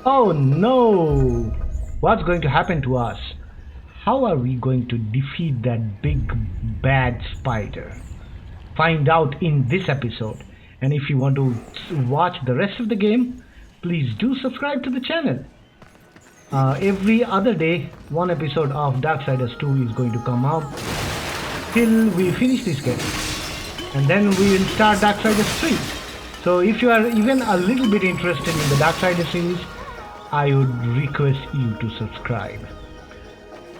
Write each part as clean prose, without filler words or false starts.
Oh no! What's going to happen to us? How are we going to defeat that big bad spider? Find out in this episode. And if you want to watch the rest of the game, please do subscribe to the channel. Every other day, one episode of Darksiders 2 is going to come out till we finish this game. And then we will start Darksiders 3. So if you are even a little bit interested in the Darksiders series, I would request you to subscribe.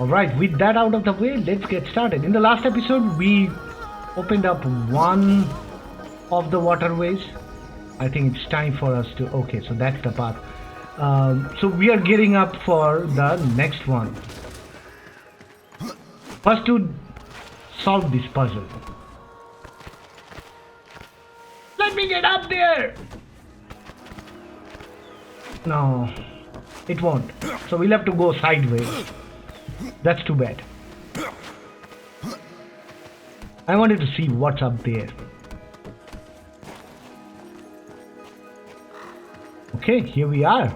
Alright, with that out of the way, let's get started. In the last episode, we opened up one of the waterways. I think it's time for us to... Okay, so that's the path. So we are gearing up for the next one. First to solve this puzzle. Let me get up there! No, it won't. So we'll have to go sideways. That's too bad. I wanted to see what's up there. Okay, here we are.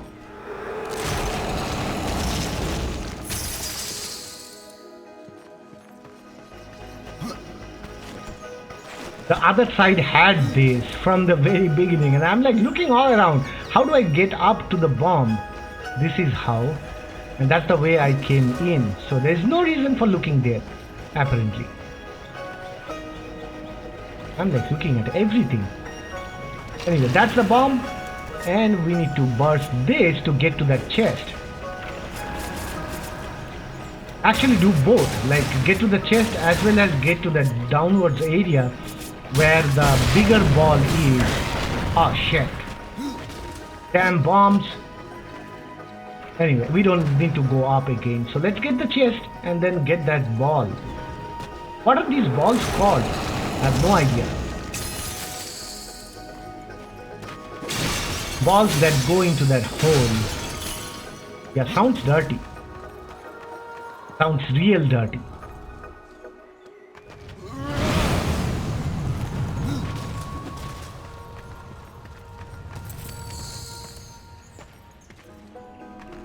The other side had this from the very beginning, and I'm like looking all around. How do I get up to the bomb? This is how, and that's the way I came in. So there's no reason for looking there, apparently. I'm like looking at everything. Anyway, that's the bomb, and we need to burst this to get to that chest. Actually do both, like get to the chest as well as get to that downwards area where the bigger ball is. Oh shit. Damn bombs. Anyway, we don't need to go up again. So let's get the chest and then get that ball. What are these balls called? I have no idea. Balls that go into that hole. Yeah, sounds dirty. Sounds real dirty.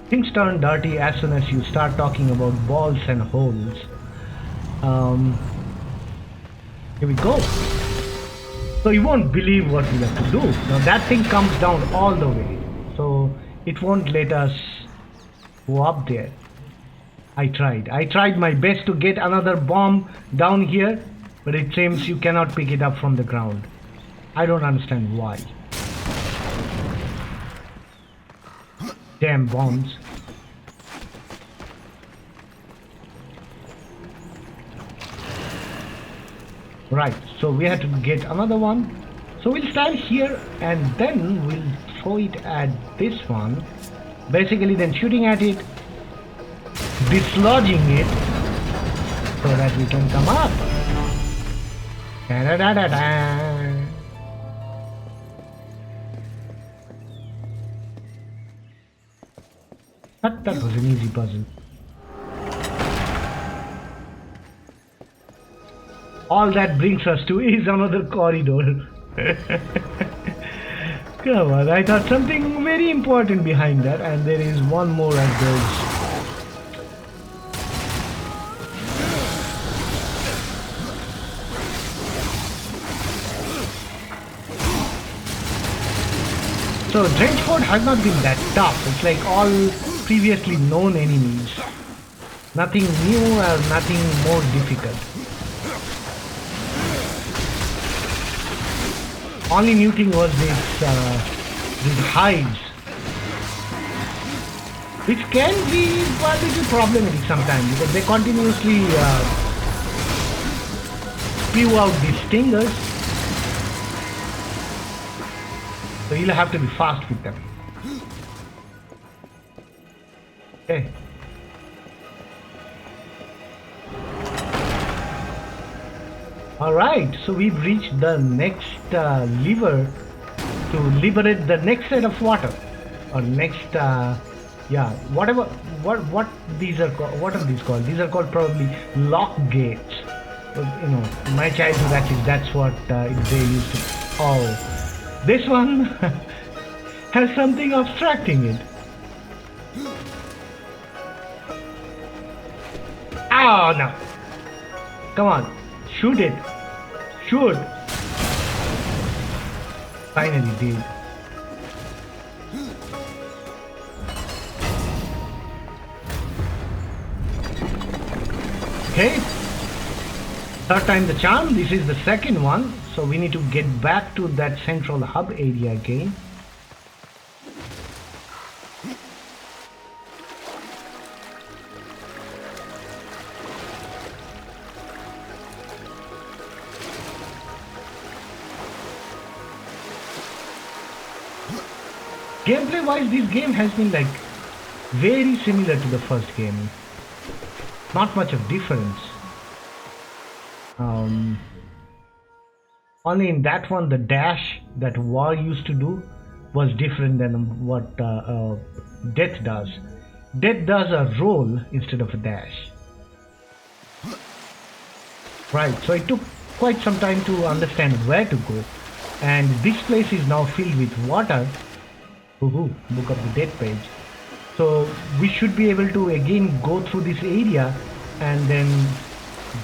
Things turn dirty as soon as you start talking about balls and holes. Here we go. So you won't believe what we have to do. Now that thing comes down all the way. So it won't let us go up there. I tried my best to get another bomb down here, but it seems you cannot pick it up from the ground. I don't understand why. Damn bombs. Right, so we have to get another one. So we'll stand here and then we'll throw it at this one. Basically then shooting at it, dislodging it so that we can come up. Da-da-da-da-da. That was an easy puzzle. All that brings us to is another corridor. Come on, I thought something very important behind that, and there is one more as well. So Drenchfort has not been that tough. It's like all previously known enemies. Nothing new or nothing more difficult. Only new thing was these hides, which can be a little problematic sometimes because they continuously spew out these stingers. So you'll have to be fast with them. Okay. Alright, so we've reached the next lever to liberate the next set of water. Or next, yeah, whatever, what these are called, what are these called? These are called probably lock gates. But, you know, in my childhood at least that's what they used to. Oh. This one has something obstructing it. Oh no! Come on, shoot it! Shoot! Finally did. Okay. Third time the charm. This is the second one. So we need to get back to that central hub area again. Gameplay wise, this game has been like very similar to the first game. Not much of difference. Only in that one, the dash that War used to do was different than what Death does. Death does a roll instead of a dash. Right, so it took quite some time to understand where to go. And this place is now filled with water. Book up the death page. So we should be able to again go through this area and then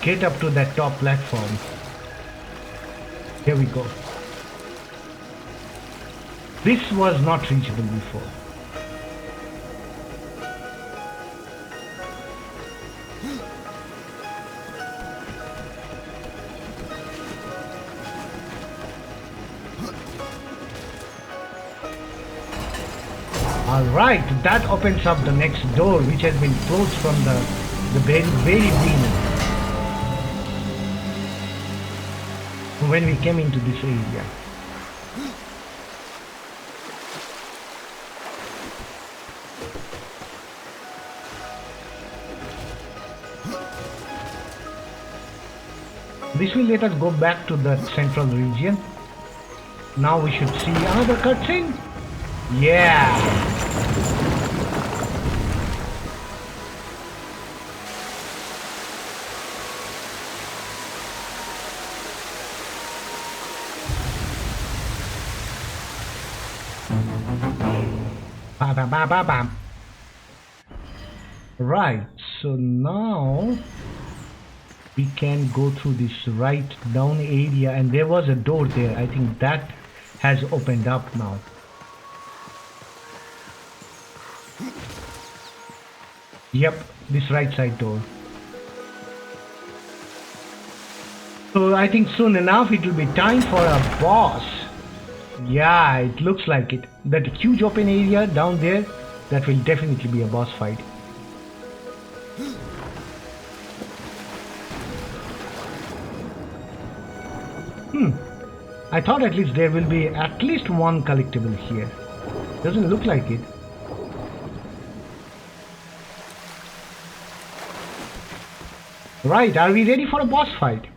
get up to that top platform. Here we go. This was not reachable before. Alright, that opens up the next door which has been closed from the very beginning when we came into this area. This will let us go back to the central region. Now we should see another cutscene. Yeah! Bam. Right, so now we can go through this right down area, and there was a door there. I think that has opened up now. Yep, this right side door. So I think soon enough it will be time for a boss. Yeah, it looks like it. That huge open area down there, that will definitely be a boss fight. I thought at least there will be at least one collectible here. Doesn't look like it. Right, are we ready for a boss fight?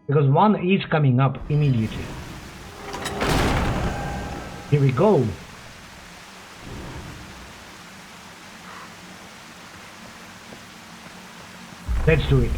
Because one is coming up immediately. Here we go. Let's do it.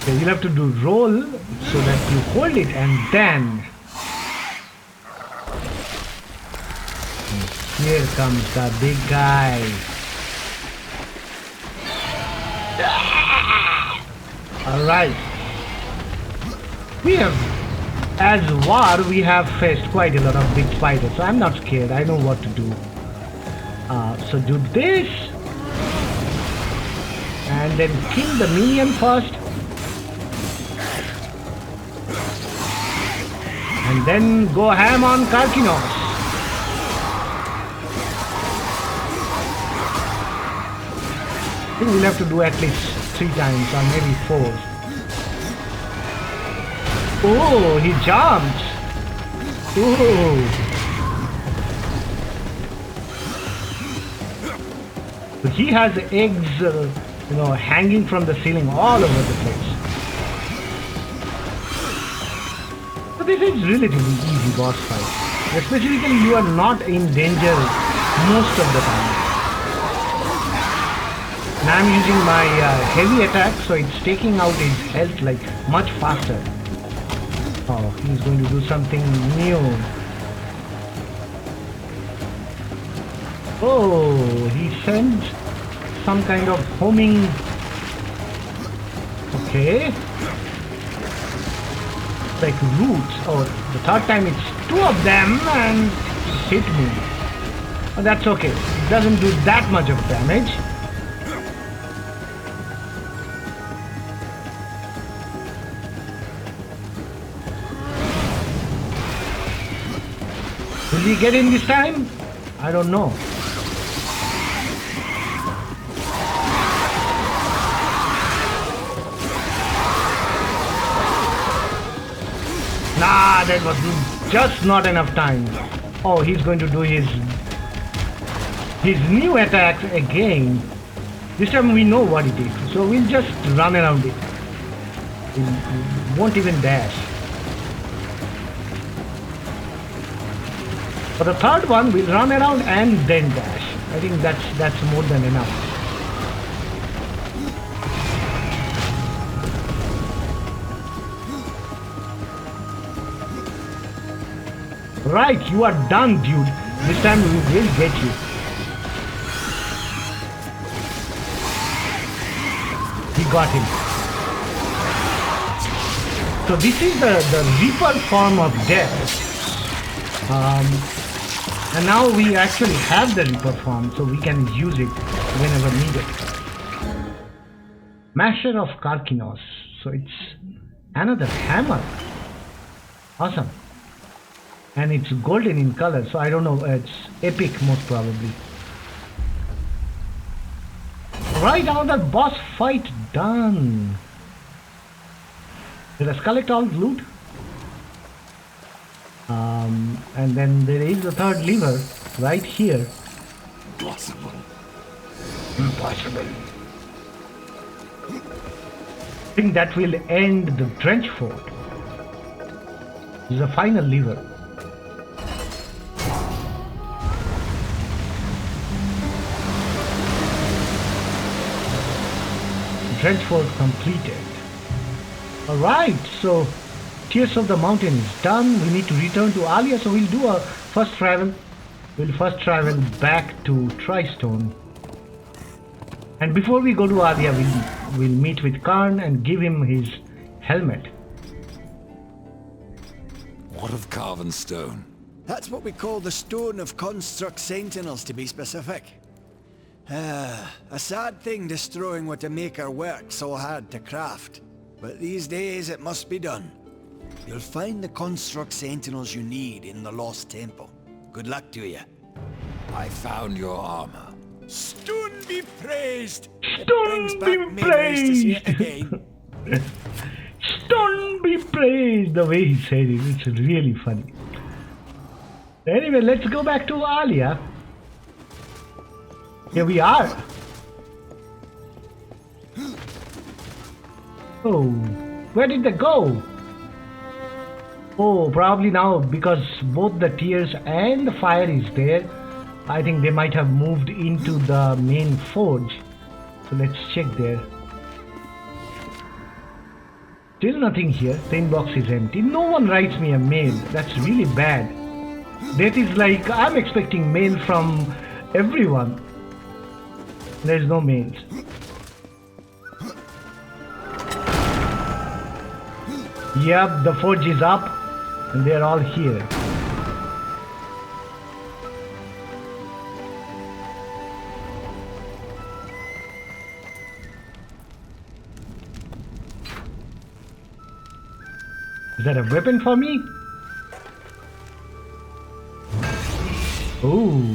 So you'll have to do roll so that you hold it and then here comes the big guy. Alright. We have, as War, we have faced quite a lot of big spiders, so I'm not scared. I know what to do. So do this. And then kill the minion first. And then go ham on Karkinos. I think we'll have to do at least 3 times or maybe 4. Oh, he jumped. Oh. So he has eggs, hanging from the ceiling all over the place. So this is relatively easy boss fight. Especially when you are not in danger most of the time. And I'm using my heavy attack, so it's taking out his health like much faster. Oh, he's going to do something new. Oh, he sends some kind of homing. Okay. Like roots. Oh, the third time it's two of them and hit me. Oh, that's okay. It doesn't do that much of damage. Will he get in this time? I don't know. Nah, that was just not enough time. Oh, he's going to do his new attacks again. This time we know what it is, so we'll just run around it. We won't even dash. For the third one, we'll run around and then dash. I think that's more than enough. Right, you are done, dude. This time we will get you. He got him. So this is the Reaper form of death. And now we actually have the Reaper form, so we can use it whenever needed. Masher of Karkinos. So it's another hammer. Awesome. And it's golden in color, so I don't know, it's epic most probably. Right, another boss fight done. Let us collect all loot. And then there is the third lever right here. Impossible. Impossible. I think that will end the Drenchfort. This is the final lever. Drenchfort completed. Alright, so Tears of the Mountain is done. We need to return to Alia, so we'll do our first travel. We'll first travel back to Tristone. And before we go to Alia, we'll meet with Karn and give him his helmet. What of carven stone? That's what we call the Stone of Construct Sentinels, to be specific. A sad thing destroying what a maker worked so hard to craft. But these days it must be done. You'll find the Construct Sentinels you need in the Lost Temple. Good luck to you. I found your armor. Stone be praised! Stone be memories to see it praised! again. Stone be praised! The way he said it, it's really funny. Anyway, let's go back to Alia. Here we are. Oh, where did they go? Oh, probably now because both the tears and the fire is there. I think they might have moved into the main forge. So let's check there. Still nothing here. The inbox is empty. No one writes me a mail. That's really bad. That is like I'm expecting mail from everyone. There's no mails. Yep, the forge is up and they're all here. Is that a weapon for me? Ooh.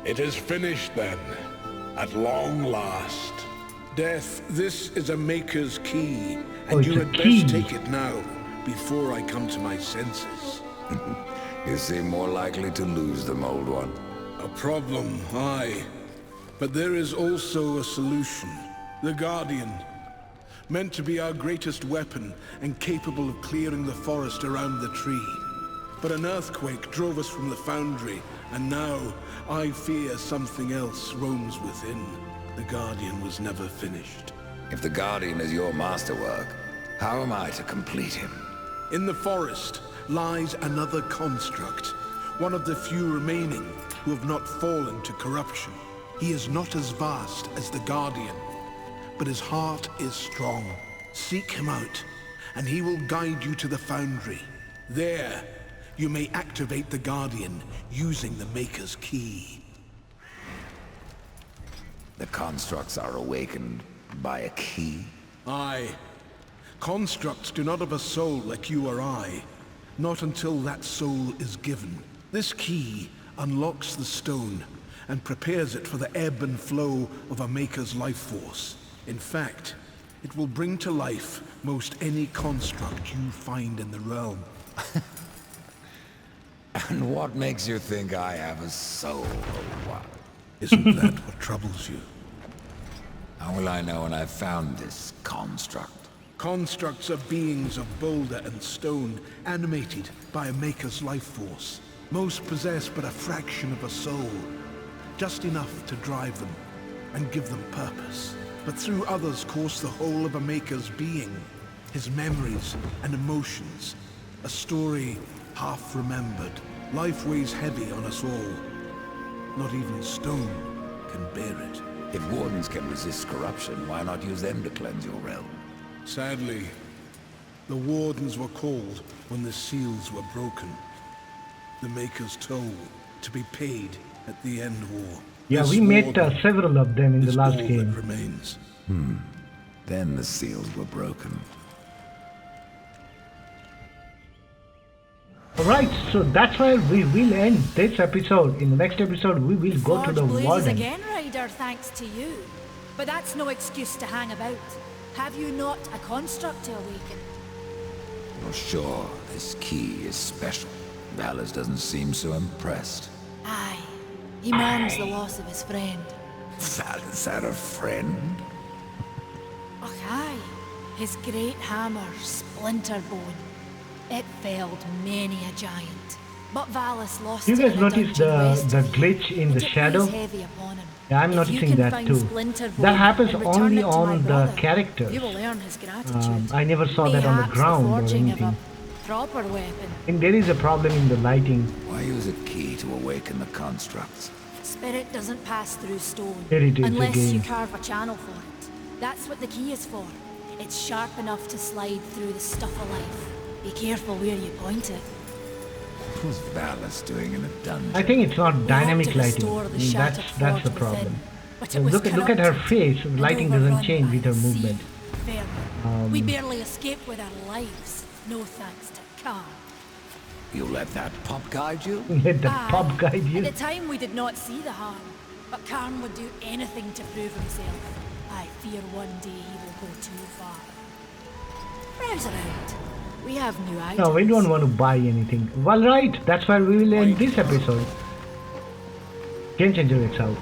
It is finished then, at long last. Death, this is a Maker's key, and you had best take it now, before I come to my senses. You seem more likely to lose them, old one. A problem, aye. But there is also a solution. The Guardian. Meant to be our greatest weapon and capable of clearing the forest around the tree. But an earthquake drove us from the foundry, and now I fear something else roams within. The Guardian was never finished. If the Guardian is your masterwork, how am I to complete him? In the forest lies another construct, one of the few remaining who have not fallen to corruption. He is not as vast as the Guardian, but his heart is strong. Seek him out, and he will guide you to the foundry. There, you may activate the Guardian using the Maker's Key. The constructs are awakened by a key? Aye. Constructs do not have a soul like you or I. Not until that soul is given. This key unlocks the stone and prepares it for the ebb and flow of a Maker's life force. In fact, it will bring to life most any construct you find in the realm. And what makes you think I have a soul? Isn't that what troubles you? How will I know when I've found this construct? Constructs are beings of boulder and stone, animated by a Maker's life force. Most possess but a fraction of a soul, just enough to drive them and give them purpose. But through others course the whole of a Maker's being, his memories and emotions. A story half remembered. Life weighs heavy on us all. Not even stone can bear it. If wardens can resist corruption, why not use them to cleanse your realm? Sadly, the wardens were called when the seals were broken. The Maker's toll to be paid at the end war. Yeah, This we met warden several of them in the is last all game. that remains. Then the seals were broken. Alright, so that's where we will end this episode. In the next episode, we will go to the Forge blazes warden. again, Ryder, thanks to you. But that's no excuse to hang about. Have you not a construct to awaken? Well, sure, this key is special. Vallis doesn't seem so impressed. Aye. He mourns the loss of his friend. Vallis had a friend? Och, aye. His great hammer, Splinterbone. It felled many a giant. But Vallis lost You it guys in a notice dungeon west the of here. glitch in the But it shadow? weighs heavy upon him. Yeah, I'm If you noticing can that find too. Splinterbone That happens and return only it to my on the brother, characters. You will earn his gratitude. I never saw that on the Mayhaps ground or forging of anything. a proper weapon. And there is a problem in the lighting. Why use a key to awaken the constructs? Spirit doesn't pass through stone There it is unless again. you carve a channel for it. That's what the key is for. It's sharp enough to slide through the stuff of life. Be careful where you point it. What was Vallis doing in a dungeon? I think it's not We dynamic hope to lighting. restore the shattered That's the forge problem. within, but it was Look at her corrupted face. The and lighting doesn't overrun change by with her the sea. movement. Vermin. We barely escaped with our lives. No thanks to Karn. You let that pup guide you? Let the Aye. pub guide you. At the time we did not see the harm, but Karn would do anything to prove himself. I fear one day he will go too far. Browse around. We have new items. No, we don't want to buy anything. Well, right. That's where we will end this episode. GameChangerX out.